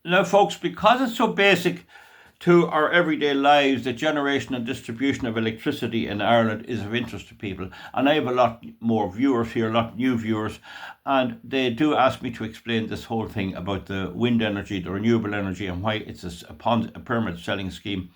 Now, folks, because it's so basic to our everyday lives, the generation and distribution of electricity in Ireland is of interest to people. And I have a lot more viewers here, a lot of new viewers, and they do ask me to explain this whole thing about the wind energy, the renewable energy, and why it's a pyramid selling scheme.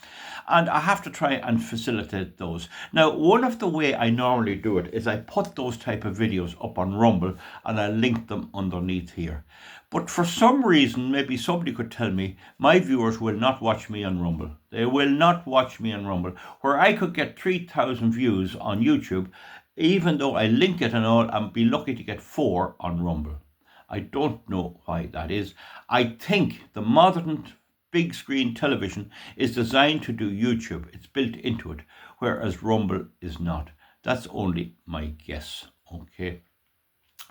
And I have to try and facilitate those. Now, one of the way I normally do it is I put those type of videos up on Rumble and I link them underneath here. But for some reason, maybe somebody could tell me, my viewers will not watch me on Rumble. They will not watch me on Rumble, where I could get 3,000 views on YouTube, even though I link it and all, and be lucky to get 4 on Rumble. I don't know why that is. I think the modern big screen television is designed to do YouTube. It's built into it, whereas Rumble is not. That's only my guess. Okay.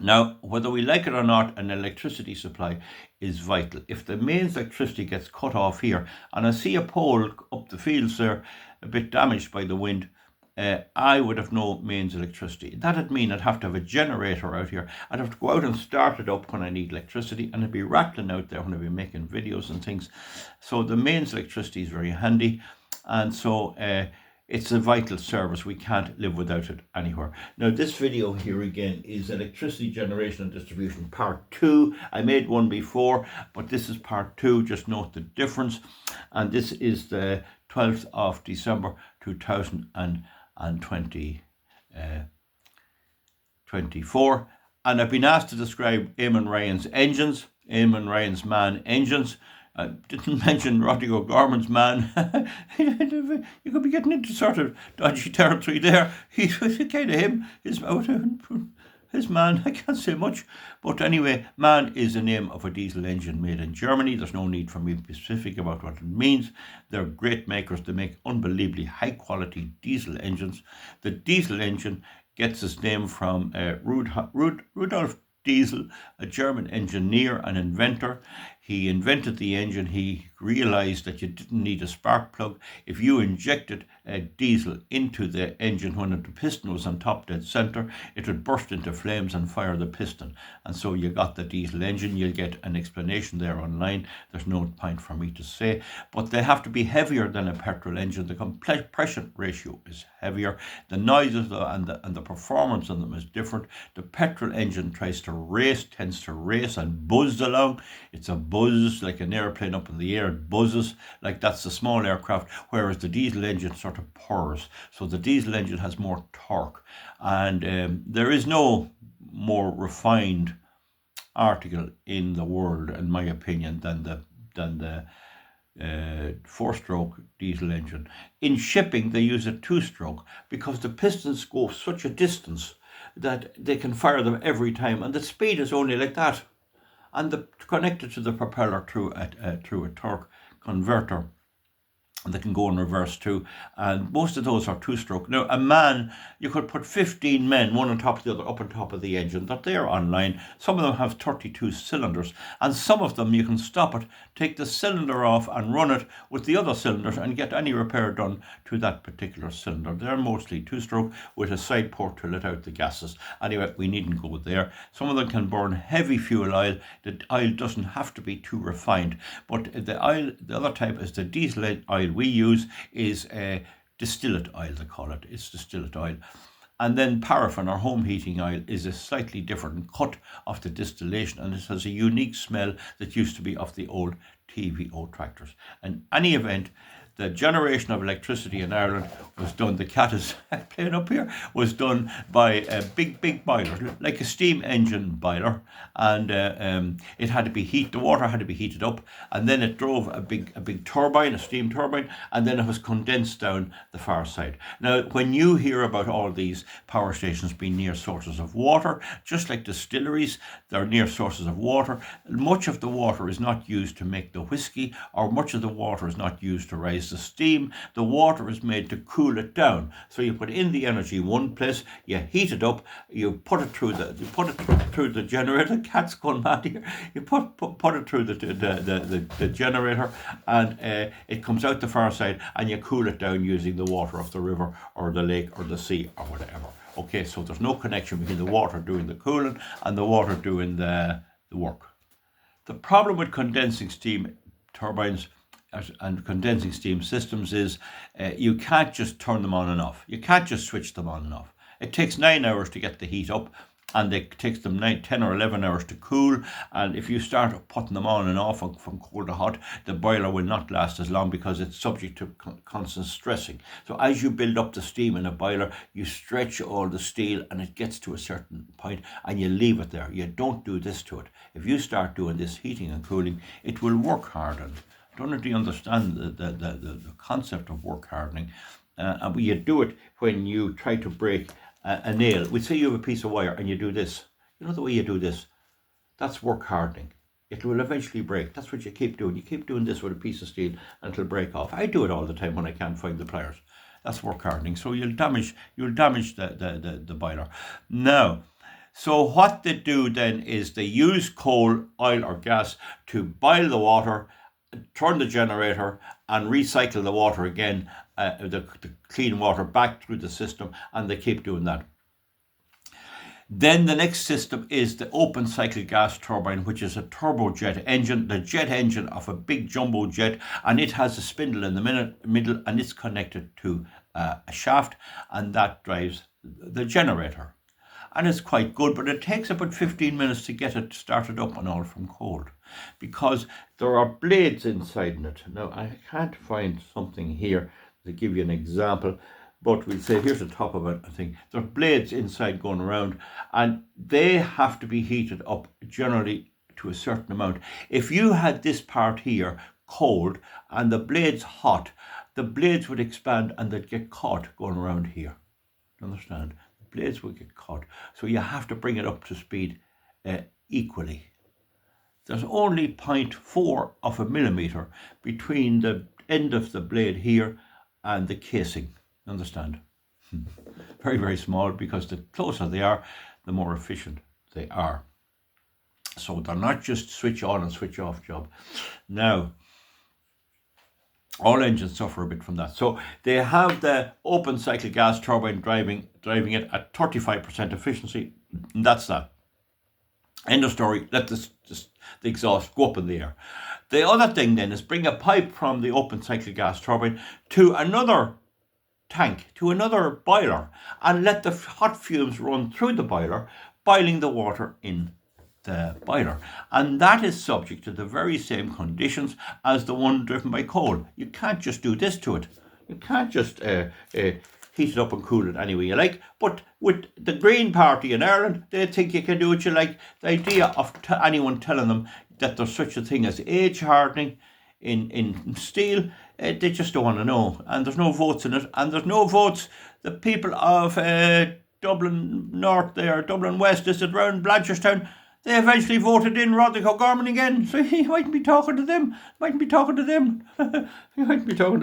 Now, whether we like it or not, an electricity supply is vital. If the mains electricity gets cut off here, and I see a pole up the fields there, a bit damaged by the wind, I would have no mains electricity. That'd mean I'd have to have a generator out here. I'd have to go out and start it up when I need electricity, and it'd be rattling out there when I'd be making videos and things. So the mains electricity is very handy, and so it's a vital service. We can't live without it anywhere. Now, this video here again is electricity generation and distribution part 2. I made one before, but this is part 2. Just note the difference. And this is the 12th of December 2024. And I've been asked to describe Eamon Ryan's engines, Eamon Ryan's MAN engines. I didn't mention Roddy O'Gorman's MAN. You could be getting into sort of dodgy territory there. He's kind of him. His MAN, I can't say much. But anyway, MAN is the name of a diesel engine made in Germany. There's no need for me to be specific about what it means. They're great makers. They make unbelievably high quality diesel engines. The diesel engine gets its name from Rudolf Diesel, a German engineer and inventor. He invented the engine. He realized that you didn't need a spark plug. If you injected diesel into the engine when the piston was on top dead center, it would burst into flames and fire the piston. And so you got the diesel engine. You'll get an explanation there online. There's no point for me to say. But they have to be heavier than a petrol engine. The compression ratio is heavier. The noises and the performance on them is different. The petrol engine tends to race and buzz along. It's a buzz like an airplane up in the air. It buzzes like that's a small aircraft, whereas the diesel engine sort of purrs. So the diesel engine has more torque, and there is no more refined article in the world, in my opinion, than the 4-stroke diesel engine. In shipping, they use a 2-stroke because the pistons go such a distance that they can fire them every time, and the speed is only like that, and connected to the propeller through a torque converter. And they can go in reverse too. And most of those are 2-stroke. Now, a MAN, you could put 15 men, one on top of the other, up on top of the engine. They're there online. Some of them have 32 cylinders. And some of them, you can stop it, take the cylinder off and run it with the other cylinders and get any repair done to that particular cylinder. They're mostly 2-stroke with a side port to let out the gases. Anyway, we needn't go there. Some of them can burn heavy fuel oil. The oil doesn't have to be too refined. But the other type is the diesel oil we use is distillate oil, they call it. It's distillate oil. And then paraffin or home heating oil is a slightly different cut of the distillation, and it has a unique smell that used to be of the old TVO tractors. In any event, the generation of electricity in Ireland was done, the cat is playing up here, was done by a big boiler, like a steam engine boiler, and it had to be the water had to be heated up, and then it drove a big turbine, a steam turbine, and then it was condensed down the far side. Now, when you hear about all these power stations being near sources of water, just like distilleries, they're near sources of water, much of the water is not used to make the whiskey, or much of the water is not used to raise the steam. The water is made to cool it down. So you put in the energy one place, you heat it up, you put it through the generator. Cat's gone mad here. You put it through the generator, and it comes out the far side, and you cool it down using the water of the river or the lake or the sea or whatever. Okay, so there's no connection between the water doing the cooling and the water doing the work. The problem with condensing steam turbines and condensing steam systems is you can't just turn them on and off. You can't just switch them on and off. It takes 9 hours to get the heat up, and it takes them 10 or 11 hours to cool. And if you start putting them on and off from cold to hot, the boiler will not last as long because it's subject to constant stressing. So as you build up the steam in a boiler, you stretch all the steel and it gets to a certain point and you leave it there. You don't do this to it. If you start doing this heating and cooling, it will work harden. I don't know if you understand the concept of work hardening. And you do it when you try to break a nail. We say you have a piece of wire and you do this. You know the way you do this? That's work hardening. It will eventually break. That's what you keep doing. You keep doing this with a piece of steel and it'll break off. I do it all the time when I can't find the pliers. That's work hardening. So you'll damage the boiler. Now, so what they do then is they use coal, oil or gas to boil the water, turn the generator and recycle the water again, the clean water back through the system, and they keep doing that. Then the next system is the open cycle gas turbine, which is a turbojet engine, the jet engine of a big jumbo jet, and it has a spindle in the middle and it's connected to a shaft, and that drives the generator. And it's quite good, but it takes about 15 minutes to get it started up and all from cold, because there are blades inside in it. Now, I can't find something here to give you an example, but we'll say here's the top of it. I think there are blades inside going around, and they have to be heated up generally to a certain amount. If you had this part here cold and the blades hot, the blades would expand and they'd get caught going around here. You understand? The blades would get caught. So you have to bring it up to speed equally. There's only 0.4 of a millimeter between the end of the blade here and the casing. Understand? Very, very small, because the closer they are, the more efficient they are. So they're not just switch on and switch off job. Now, all engines suffer a bit from that. So they have the open cycle gas turbine driving it at 35% efficiency, and that's that. End of story. Let the exhaust go up in the air. The other thing then is bring a pipe from the open cycle gas turbine to another tank, to another boiler, and let the hot fumes run through the boiler, boiling the water in the boiler. And that is subject to the very same conditions as the one driven by coal. You can't just do this to it. You can't just heat it up and cool it any way you like. But with the Green Party in Ireland, they think you can do what you like. The idea of anyone telling them that there's such a thing as age hardening in steel, they just don't want to know. And there's no votes in it. And there's no votes. The people of Dublin North there, Dublin West, is it around Blanchardstown, they eventually voted in Roderick O'Gorman again. So he mightn't be talking to them. He mightn't be talking to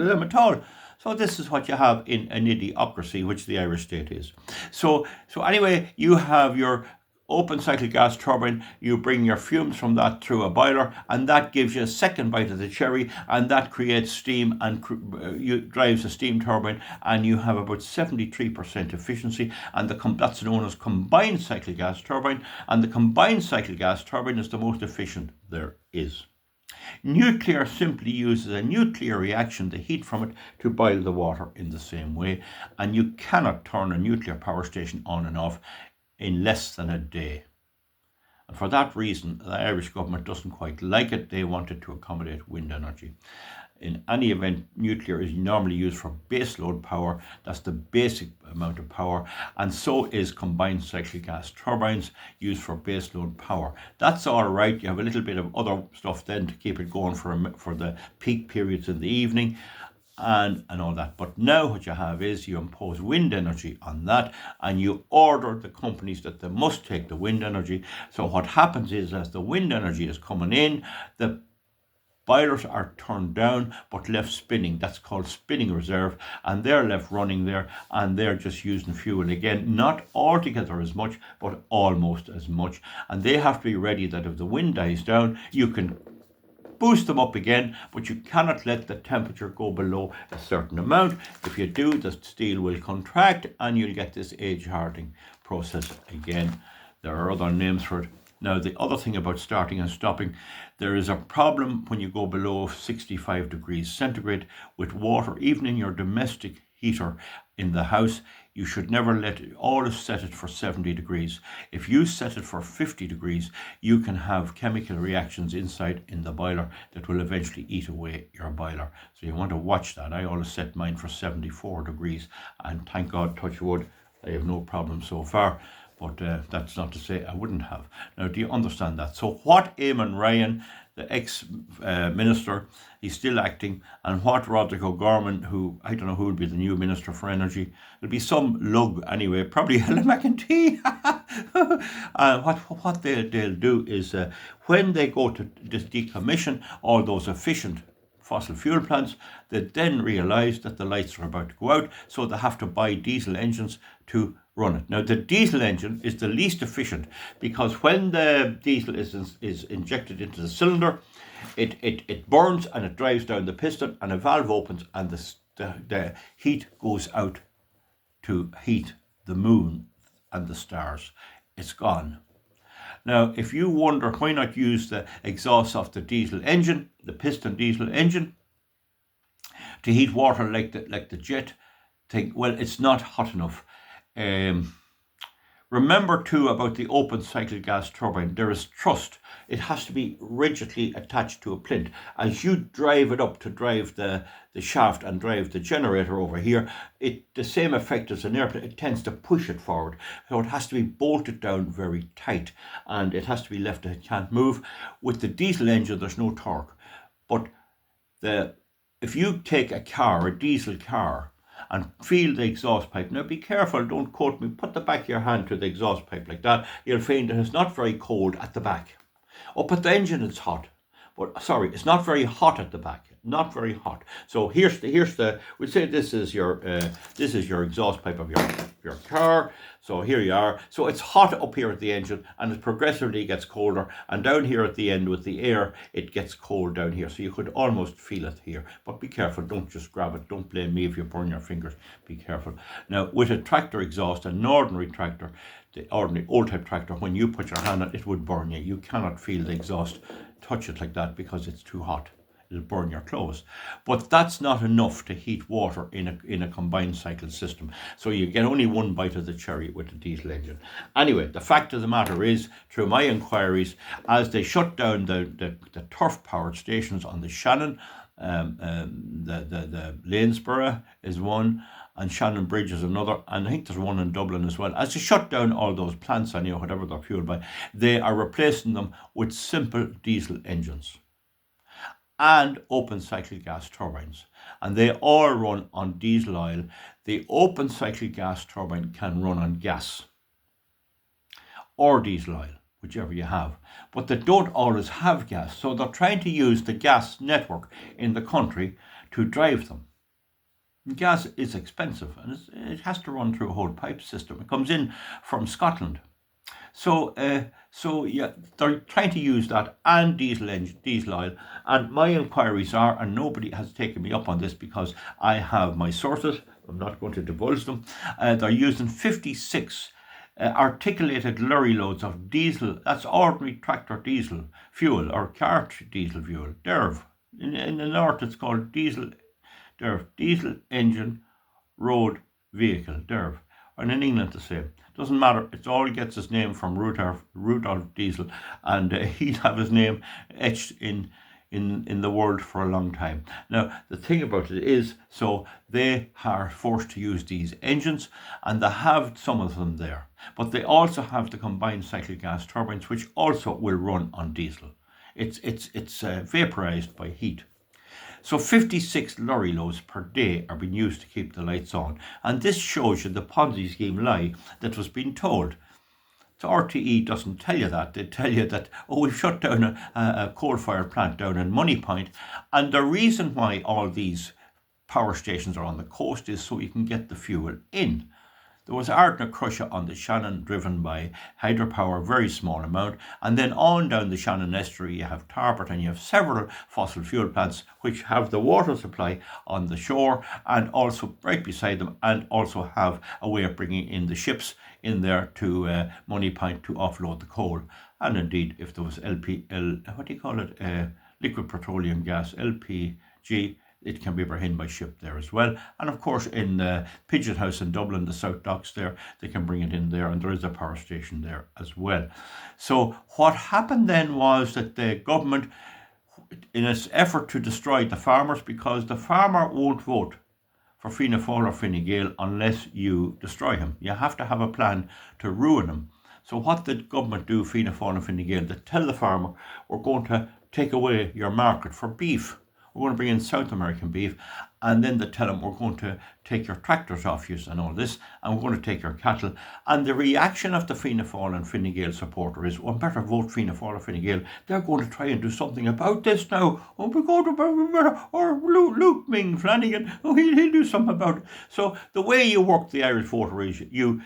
them at all. So this is what you have in an idiocracy, which the Irish state is. So anyway, you have your open cycle gas turbine, you bring your fumes from that through a boiler, and that gives you a second bite of the cherry, and that creates steam and drives a steam turbine, and you have about 73% efficiency, and that's known as combined cycle gas turbine, and the combined cycle gas turbine is the most efficient there is. Nuclear simply uses a nuclear reaction, the heat from it, to boil the water in the same way, and you cannot turn a nuclear power station on and off in less than a day. And for that reason, the Irish government doesn't quite like it. They wanted to accommodate wind energy. In any event, nuclear is normally used for baseload power. That's the basic amount of power. And so is combined cycle gas turbines used for baseload power. That's all right. You have a little bit of other stuff then to keep it going for the peak periods in the evening and all that. But now what you have is you impose wind energy on that, and you order the companies that they must take the wind energy. So what happens is, as the wind energy is coming in, the boilers are turned down but left spinning. That's called spinning reserve, and they're left running there, and they're just using fuel again, not altogether as much, but almost as much. And they have to be ready that if the wind dies down, you can boost them up again, but you cannot let the temperature go below a certain amount. If you do, the steel will contract and you'll get this age hardening process again. There are other names for it Now, the other thing about starting and stopping, there is a problem when you go below 65 degrees centigrade with water, even in your domestic heater in the house. You should never always set it for 70 degrees. If you set it for 50 degrees, you can have chemical reactions inside in the boiler that will eventually eat away your boiler. So you want to watch that. I always set mine for 74 degrees, and thank God, touch wood, I have no problem so far. But that's not to say I wouldn't have. Now, do you understand that? So what Eamon Ryan, the ex-minister, he's still acting, and what Roderick O'Gorman, who, I don't know who will be the new Minister for Energy, it'll be some lug anyway, probably Helen McEntee. What they'll do is when they go to decommission all those efficient fossil fuel plants, they then realise that the lights are about to go out, so they have to buy diesel engines to run it. Now, the diesel engine is the least efficient because when the diesel is injected into the cylinder, it burns and it drives down the piston, and a valve opens, and the heat goes out to heat the moon and the stars. It's gone. Now, if you wonder why not use the exhaust of the diesel engine, the piston diesel engine, to heat water like the jet thing, well, it's not hot enough. Remember too about the open cycle gas turbine, there is thrust. It has to be rigidly attached to a plinth. As you drive it up to drive the shaft and drive the generator over here, the same effect as an airplane, it tends to push it forward. So it has to be bolted down very tight, and it has to be left that it can't move. With the diesel engine, there's no torque. But if you take a diesel car, and feel the exhaust pipe. Now be careful, don't quote me, put the back of your hand to the exhaust pipe like that. You'll find that it's not very cold at the back. Up at the engine it's hot. But sorry, it's not very hot at the back. Not very hot. So here's the we'll say this is your exhaust pipe of your car. So here you are. So it's hot up here at the engine, and it progressively gets colder. And down here at the end with the air, it gets cold down here. So you could almost feel it here. But be careful, don't just grab it. Don't blame me if you burn your fingers. Be careful. Now, with a tractor exhaust, an ordinary tractor, the ordinary old type tractor, when you put your hand on it, it would burn you. You cannot feel the exhaust touch it like that because it's too hot. It'll burn your clothes. But that's not enough to heat water in a combined cycle system. So you get only one bite of the cherry with the diesel engine. Anyway, the fact of the matter is, through my inquiries, as they shut down the turf powered stations on the Shannon, the Lanesborough is one, and Shannon Bridge is another, and I think there's one in Dublin as well. As they shut down all those plants, whatever they're fueled by, they are replacing them with simple diesel engines and open cycle gas turbines, and they all run on diesel oil. The open cycle gas turbine can run on gas or diesel oil, whichever you have, but they don't always have gas, so they're trying to use the gas network in the country to drive them. Gas is expensive, and it has to run through a whole pipe system. It comes in from Scotland. So yeah, they're trying to use that and diesel oil. And my inquiries are, and nobody has taken me up on this because I have my sources, I'm not going to divulge them, they're using 56 articulated lorry loads of diesel, that's ordinary tractor diesel fuel or cart diesel fuel, DERV. In the north it's called diesel engine road vehicle, DERV. And in England the same. Doesn't matter, it all gets its name from Rudolf Diesel, and he'll have his name etched in the world for a long time. Now, the thing about it is, so they are forced to use these engines, and they have some of them there. But they also have the combined cycle gas turbines, which also will run on diesel. It's vaporized by heat. So 56 lorry loads per day are being used to keep the lights on. And this shows you the Ponzi scheme lie that was being told. So RTE doesn't tell you that. They tell you that, we've shut down a coal-fired plant down in Moneypoint. And the reason why all these power stations are on the coast is so you can get the fuel in. There was Ardna Crusher on the Shannon driven by hydropower, very small amount. And then on down the Shannon estuary you have Tarbert and you have several fossil fuel plants which have the water supply on the shore and also right beside them, and also have a way of bringing in the ships in there to Money Point to offload the coal. And indeed, if there was liquid petroleum gas, LPG, it can be brought in by ship there as well. And of course, in Pigeon House in Dublin, the South Docks there, they can bring it in there, and there is a power station there as well. So what happened then was that the government, in its effort to destroy the farmers, because the farmer won't vote for Fianna Fáil or Fine Gael unless you destroy him. You have to have a plan to ruin him. So what did government do, Fianna Fáil and Fine Gael? They tell the farmer, we're going to take away your market for beef. We're going to bring in South American beef, and then they tell them we're going to take your tractors off you and all this, and we're going to take your cattle. And the reaction of the Fianna Fáil and Fine Gael supporter is, well, better vote Fianna Fáil or Fine Gael. They're going to try and do something about this now. Oh, we're going to, or Luke Ming Flanagan, oh, he'll do something about it. So the way you work the Irish voter is you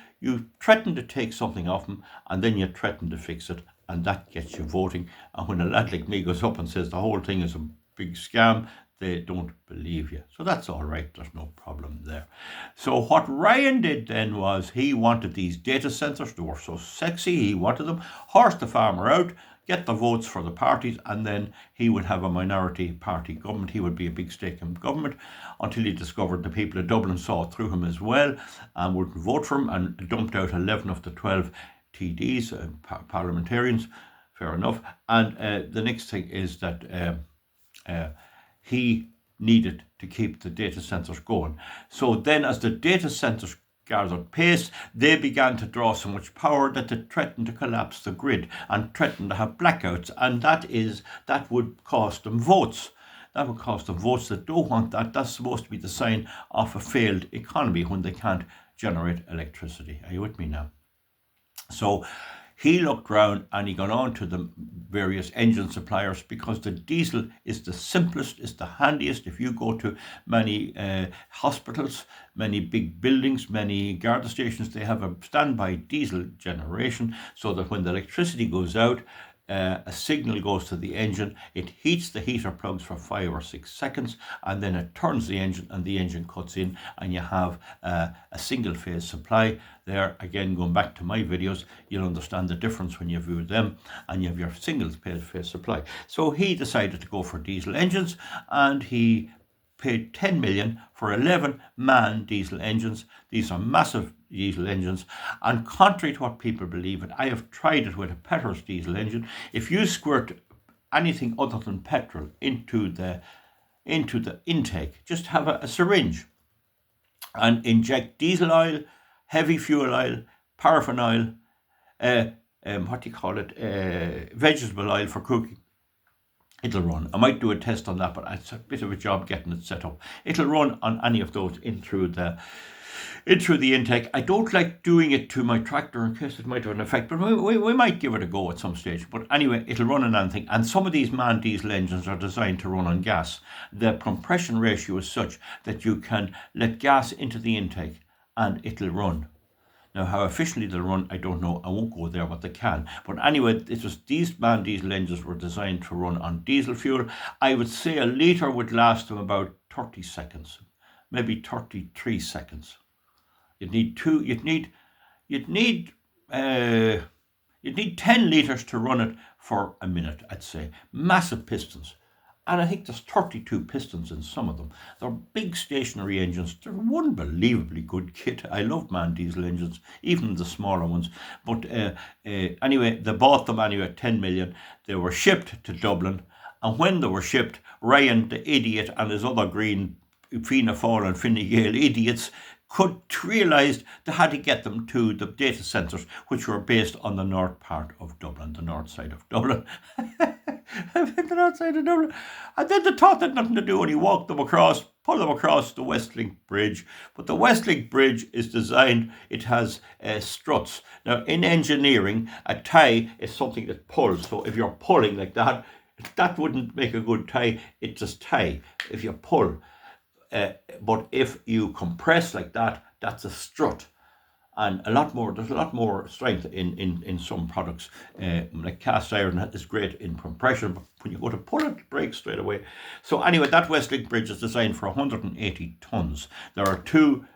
threaten to take something off them, and then you threaten to fix it, and that gets you voting. And when a lad like me goes up and says the whole thing is a big scam, they don't believe you. So that's all right, there's no problem there. So what Ryan did then was he wanted these data centres. They were so sexy, he wanted them, horse the farmer out, get the votes for the parties, and then he would have a minority party government. He would be a big stake in government until he discovered the people of Dublin saw through him as well and would vote for him, and dumped out 11 of the 12 TDs, parliamentarians, fair enough. And the next thing is that he needed to keep the data centres going. So then as the data centres gathered pace, they began to draw so much power that they threatened to collapse the grid and threatened to have blackouts, and that would cost them votes. That would cost them votes that don't want that. That's supposed to be the sign of a failed economy when they can't generate electricity. Are you with me now? So he looked round and he got on to the various engine suppliers, because the diesel is the simplest, is the handiest. If you go to many hospitals, many big buildings, many Garda stations, they have a standby diesel generation, so that when the electricity goes out, a signal goes to the engine, it heats the heater plugs for 5 or 6 seconds, and then it turns the engine and the engine cuts in, and you have a single phase supply there. Again, going back to my videos, you'll understand the difference when you view them, and you have your single phase supply. So he decided to go for diesel engines, and he paid 10 million for 11 MAN diesel engines. These are massive diesel engines, and contrary to what people believe, and I have tried it with a Petrol's diesel engine, if you squirt anything other than petrol into the intake, just have a syringe and inject diesel oil, heavy fuel oil, paraffin oil, vegetable oil for cooking, it'll run. I might do a test on that, but it's a bit of a job getting it set up. It'll run on any of those in through the intake. I don't like doing it to my tractor in case it might have an effect, but we might give it a go at some stage. But anyway, it'll run on anything. And some of these MAN diesel engines are designed to run on gas. The compression ratio is such that you can let gas into the intake and it'll run. Now, how efficiently they'll run, I don't know. I won't go there, but they can. But anyway, these MAN diesel engines were designed to run on diesel fuel. I would say a litre would last them about 30 seconds, maybe 33 seconds. You'd need 10 litres to run it for a minute, I'd say. Massive pistons. And I think there's 32 pistons in some of them. They're big stationary engines. They're unbelievably good kit. I love MAN diesel engines, even the smaller ones. But anyway, they bought them anyway at 10 million. They were shipped to Dublin. And when they were shipped, Ryan, the idiot, and his other green Fianna Fáil and Fine Gael idiots realised they had to get them to the data centres, which were based on the north part of Dublin, the north side of Dublin. The north side of Dublin. And then they thought they had nothing to do, and he walked them across, pulled them across the Westlink Bridge. But the Westlink Bridge is designed, it has struts. Now, in engineering, a tie is something that pulls. So if you're pulling like that, that wouldn't make a good tie. It's just tie if you pull. But if you compress like that, that's a strut. and a lot more. There's a lot more strength in some products. Like cast iron is great in compression, but when you go to pull it, it breaks straight away. So anyway, that Westlink bridge is designed for 180 tons. There are two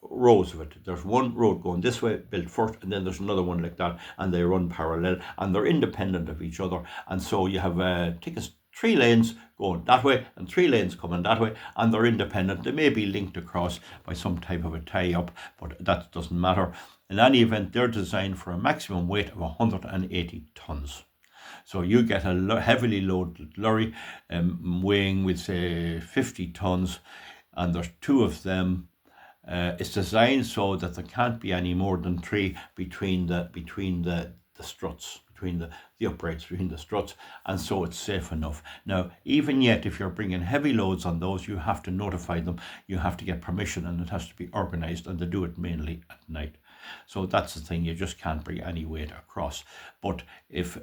rows of it. There's one road going this way, built first, and then there's another one like that, and they run parallel, and they're independent of each other. And so you have tickets. 3 lanes going that way and 3 lanes coming that way, and they're independent. They may be linked across by some type of a tie-up, but that doesn't matter. In any event, they're designed for a maximum weight of 180 tons. So you get a heavily loaded lorry weighing, with say, 50 tons, and there's 2 of them. It's designed so that there can't be any more than 3 between the struts, between the uprights, between the struts, and so it's safe enough. Now, even yet, if you're bringing heavy loads on those, you have to notify them, you have to get permission, and it has to be organised, and they do it mainly at night. So that's the thing, you just can't bring any weight across. But if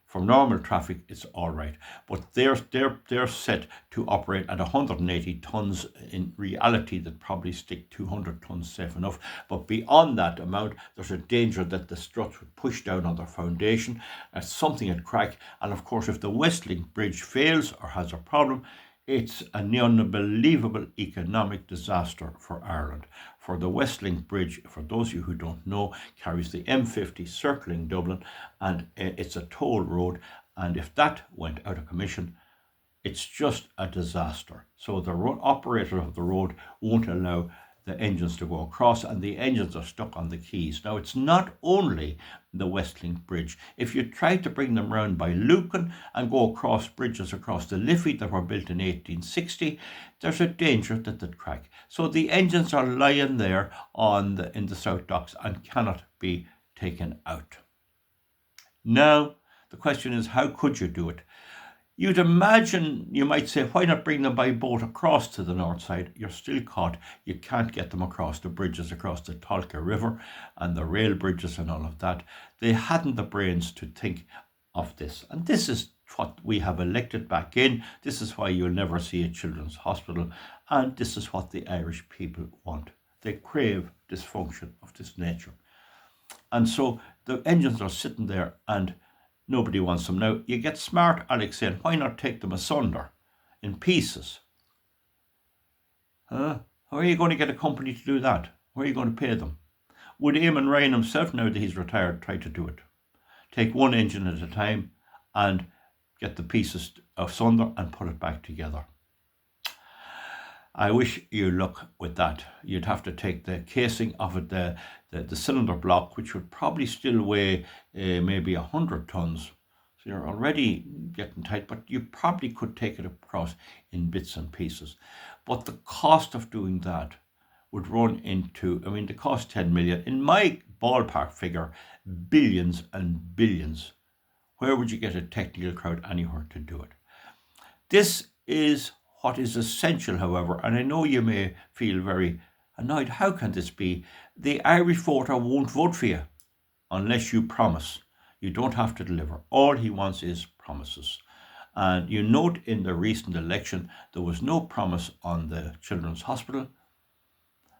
for normal traffic, it's all right. But they're set to operate at 180 tons. In reality, they'd probably stick 200 tons safe enough. But beyond that amount, there's a danger that the struts would push down on their foundation, something would crack. And of course, if the Westlink bridge fails or has a problem, it's an unbelievable economic disaster for Ireland. For the Westlink Bridge, for those of you who don't know, carries the M50 circling Dublin, and it's a toll road. And if that went out of commission, it's just a disaster. So the operator of the road won't allow the engines to go across, and the engines are stuck on the quays. Now, it's not only the Westlink Bridge. If you try to bring them round by Lucan and go across bridges across the Liffey that were built in 1860, there's a danger that they'd crack. So the engines are lying there in the South Docks and cannot be taken out. Now, the question is, how could you do it? You'd imagine, you might say, why not bring them by boat across to the north side? You're still caught. You can't get them across the bridges across the Tolka River and the rail bridges and all of that. They hadn't the brains to think of this. And this is what we have elected back in. This is why you'll never see a children's hospital. And this is what the Irish people want. They crave dysfunction of this nature. And so the engines are sitting there and nobody wants them. Now, you get smart Alex saying, why not take them asunder in pieces? How are you going to get a company to do that? Where are you going to pay them? Would Eamon Ryan himself, now that he's retired, try to do it? Take one engine at a time and get the pieces asunder and put it back together. I wish you luck with that. You'd have to take the casing of it, the cylinder block, which would probably still weigh maybe 100 tons. So you're already getting tight, but you probably could take it across in bits and pieces. But the cost of doing that would run into, the cost 10 million. In my ballpark figure, billions and billions. Where would you get a technical crowd anywhere to do it? This is what is essential, however, and I know you may feel very annoyed. How can this be? The Irish voter won't vote for you unless you promise. You don't have to deliver. All he wants is promises. And you note in the recent election, there was no promise on the Children's Hospital,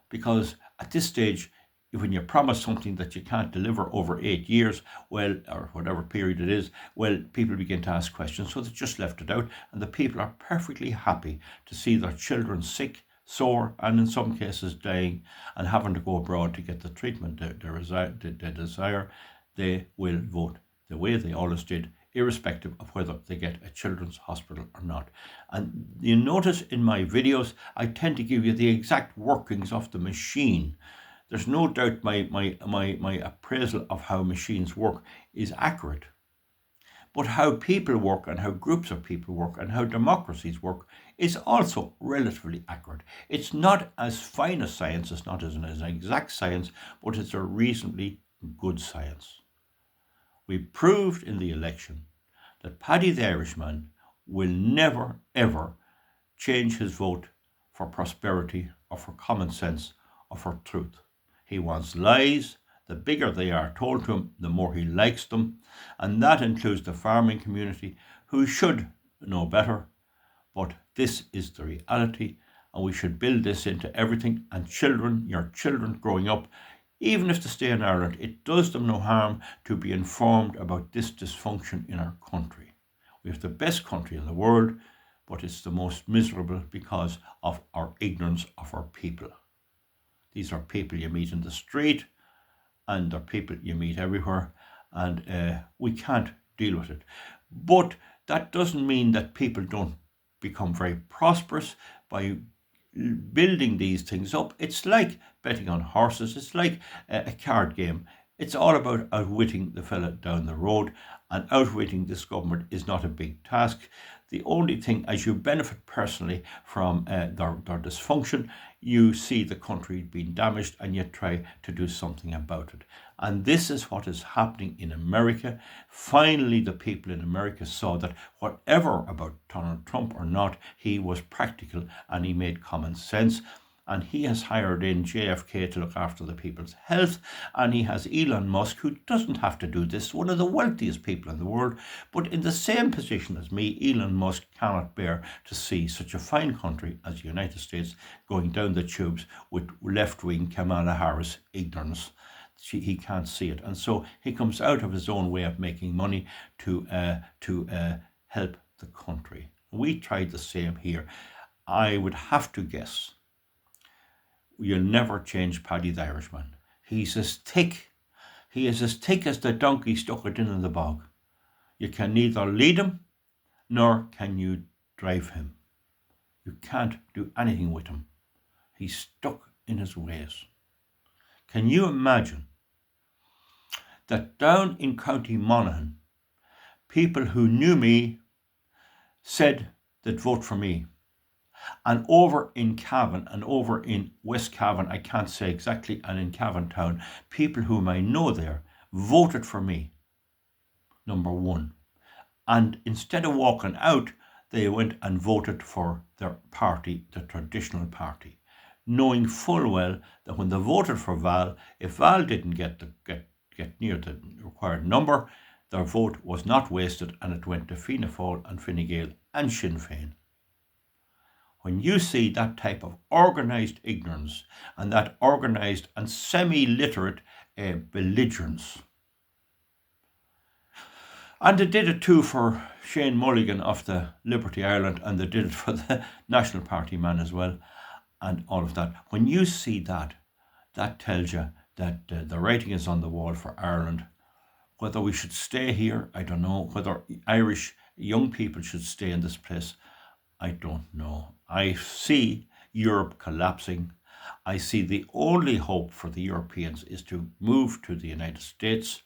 because at this stage, when you promise something that you can't deliver over 8 years, well, or whatever period it is, well, people begin to ask questions. So they just left it out, and the people are perfectly happy to see their children sick, sore, and in some cases dying, and having to go abroad to get the treatment they desire. They will vote the way they always did, irrespective of whether they get a children's hospital or not. And you notice in my videos, I tend to give you the exact workings of the machine. There's no doubt my appraisal of how machines work is accurate. But how people work and how groups of people work and how democracies work is also relatively accurate. It's not as fine a science, it's not as an exact science, but it's a reasonably good science. We proved in the election that Paddy the Irishman will never, ever change his vote for prosperity or for common sense or for truth. He wants lies. The bigger they are told to him, the more he likes them. And that includes the farming community, who should know better. But this is the reality. and we should build this into everything. And children, your children growing up, even if they stay in Ireland, it does them no harm to be informed about this dysfunction in our country. We have the best country in the world, but it's the most miserable because of our ignorance of our people. These are people you meet in the street, and they're people you meet everywhere, and we can't deal with it. But that doesn't mean that people don't become very prosperous by building these things up. It's like betting on horses. It's like a card game. It's all about outwitting the fella down the road, and outwitting this government is not a big task. The only thing, as you benefit personally from their dysfunction, you see the country being damaged and you try to do something about it. And this is what is happening in America. Finally, the people in America saw that whatever about Donald Trump or not, he was practical and he made common sense. And he has hired in JFK to look after the people's health. And he has Elon Musk, who doesn't have to do this, one of the wealthiest people in the world. But in the same position as me, Elon Musk cannot bear to see such a fine country as the United States going down the tubes with left-wing Kamala Harris ignorance. He can't see it. And so he comes out of his own way of making money to help the country. We tried the same here. I would have to guess you'll never change Paddy the Irishman. He is as thick as the donkey stuck it in the bog. You can neither lead him nor can you drive him. You can't do anything with him. He's stuck in his ways. Can you imagine that down in County Monaghan, people who knew me said they'd vote for me? And over in Cavan and over in West Cavan, I can't say exactly, and in Cavan Town, people whom I know there voted for me, number one. And instead of walking out, they went and voted for their party, the traditional party, knowing full well that when they voted for Val, if Val didn't get near the required number, their vote was not wasted and it went to Fianna Fáil and Fine Gael and Sinn Féin. When you see that type of organised ignorance and that organised and semi-literate belligerence, and they did it too for Shane Mulligan of the Liberty Ireland, and they did it for the National Party man as well, and all of that. When you see that, that tells you that the writing is on the wall for Ireland. Whether we should stay here, I don't know. Whether Irish young people should stay in this place, I don't know. I see Europe collapsing. I see the only hope for the Europeans is to move to the United States.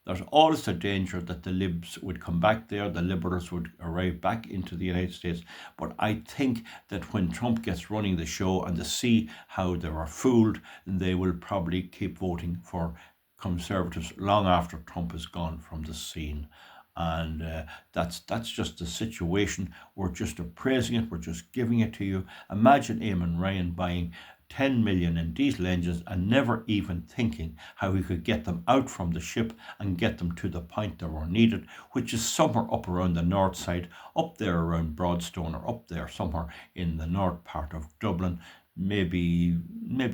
There's always the danger that the Libs would come back there, the Liberals would arrive back into the United States. But I think that when Trump gets running the show and they see how they were fooled, they will probably keep voting for Conservatives long after Trump is gone from the scene. And that's just the situation. We're just appraising it. We're just giving it to you. Imagine Eamon Ryan buying 10 million in diesel engines and never even thinking how he could get them out from the ship and get them to the point they were needed, which is somewhere up around the north side, up there around Broadstone, or up there somewhere in the north part of Dublin. Maybe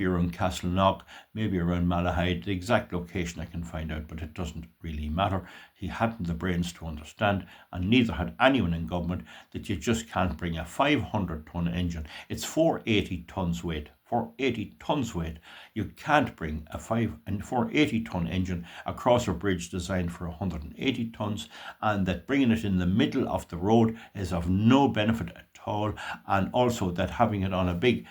around Castleknock, maybe around Malahide. The exact location I can find out, but it doesn't really matter. He hadn't the brains to understand, and neither had anyone in government, that you just can't bring a 500-ton engine. It's 480 tons weight. 480 tons weight. You can't bring a 480-ton engine across a bridge designed for 180 tons, and that bringing it in the middle of the road is of no benefit at all, and also that having it on a big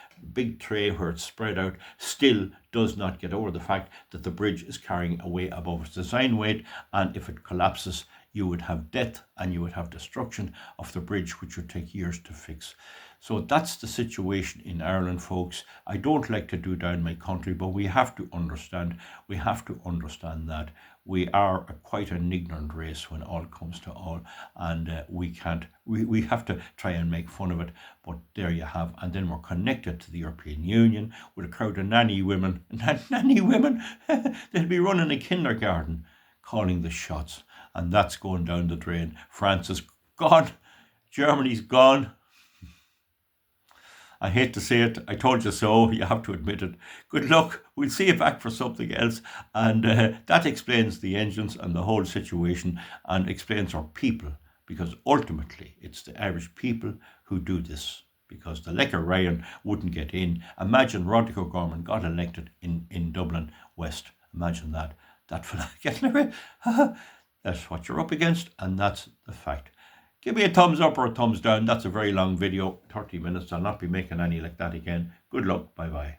tray where it's spread out still does not get over the fact that the bridge is carrying away above its design weight, and if it collapses, you would have death and you would have destruction of the bridge, which would take years to fix. So that's the situation in Ireland, folks. I don't like to do down my country, but we have to understand that we are quite an ignorant race when all comes to all, and we have to try and make fun of it, but there you have. And then we're connected to the European Union with a crowd of nanny women, they'll be running a kindergarten, calling the shots, and that's going down the drain. France is gone, Germany's gone, I hate to say it. I told you so. You have to admit it. Good luck. We'll see you back for something else. And that explains the engines and the whole situation and explains our people. Because ultimately, it's the Irish people who do this. Because the Lecker Ryan wouldn't get in. Imagine Roderick O'Gorman got elected in Dublin West. Imagine that. That fella getting away. That's what you're up against, and that's the fact. Give me a thumbs up or a thumbs down. That's a very long video, 30 minutes. I'll not be making any like that again. Good luck. Bye bye.